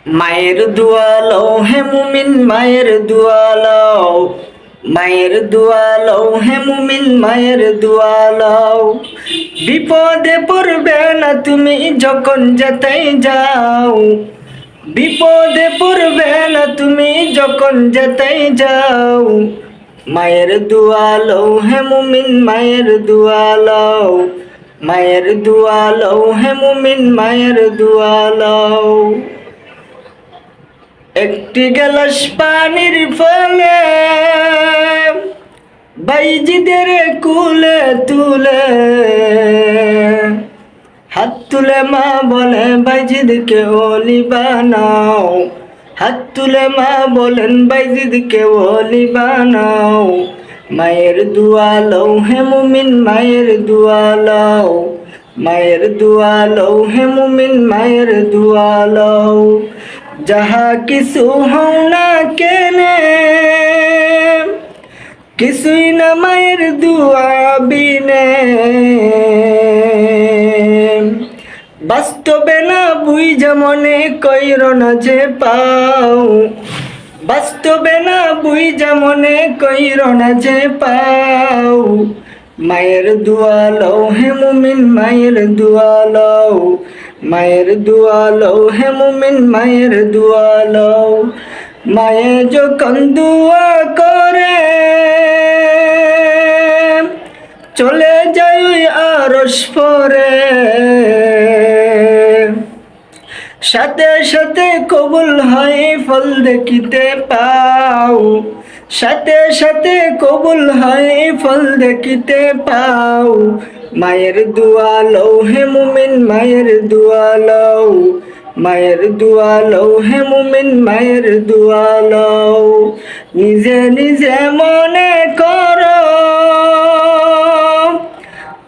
মায়ের দোয়া লও হে মুমিন মায়ের দোয়া লও, মায়ের দোয়া লও হে মুমিন মায়ের দোয়া লও। বিপদে পড়বে না তুমি যখন যেতেই যাও, বিপদে পড়বে না তুমি যখন যেতেই যাও। মায়ের দোয়া লও হে মুমিন মায়ের দোয়া লও, মায়ের দোয়া লও হে মুমিন মায়ের দোয়া লও। একটি গ্লাস পানির ফলে বাইজিদের কুলে তুলে, হাত তুলে মা বলে বাইজিদকে ওলি বানাও, হাত তুলে মা বলেন বাইজিদকে ওলি বানাও। মায়ের দোয়া লও হে মুমিন মায়ের দোয়া লও, মায়ের দোয়া লও হে মুমিন মায়ের দোয়া লও। যাহা কিছু হও না কেনে কিছুই না মায়ের দোয়া বিনে, বাস্তবে না বুঝা মনে কইর না যে পাও, বাস্তবে না বুঝা মনে কইর না যে পাও। মায়ের দোয়া লও হে মুমিন মায়ের দোয়া লও, মায়ের দোয়া লও হে মুমিন মায়ের দোয়া লও। মায়ে যখন দোয়া করে চলে যাই আরশ পরে, সাথে সাথে কবুল হয় ফল দেখিতে পাও, সাথে সাথে কবুল হয় ফল দেখিতে পাও। মায়ের দোয়া লও হে মুমিন মায়ের দোয়া লও, মায়ের দোয়া লও হে মুমিন মায়ের দোয়া লও। নিজে নিজে মনে করো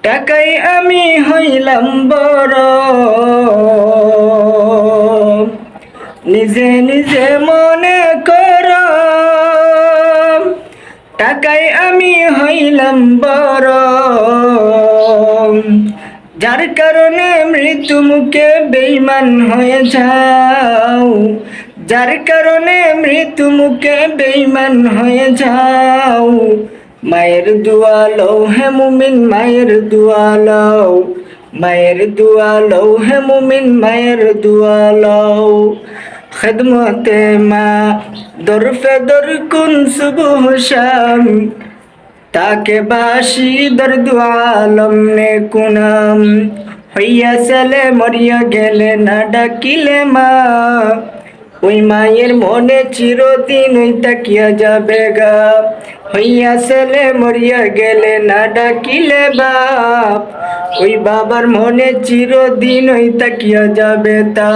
টাকাই আমি হইলাম বড়, নিজে নিজে মনে করো টাকাই আমি হইলাম বড়। যার কারণে মৃত্যু মুখে বেঈমান হয়ে যাও, যার কারণে মৃত্যু মুখে বেঈমান হয়ে যাও। মায়ের দোয়া লও হে মুমিন মায়ের দোয়া লও, মায়ের দোয়া লও হে মুমিন মায়ের দোয়া লও। খিদমতে মা দরফে দর কুন সুবহ শাম, তাকে বাসি দর্দ আলম নে কুনাম। হইয়া চলে মরিয়া গেলে না ডাকিলে মা, ওই মায়ের মনে চিরদিন ওই তাকিয়া যাবে গা। হইয়া চলে মরিয়া গেলে না ডাকিলে বাপ, ওই বাবার মনে চিরদিন ওই তাকিয়া যাবে তা।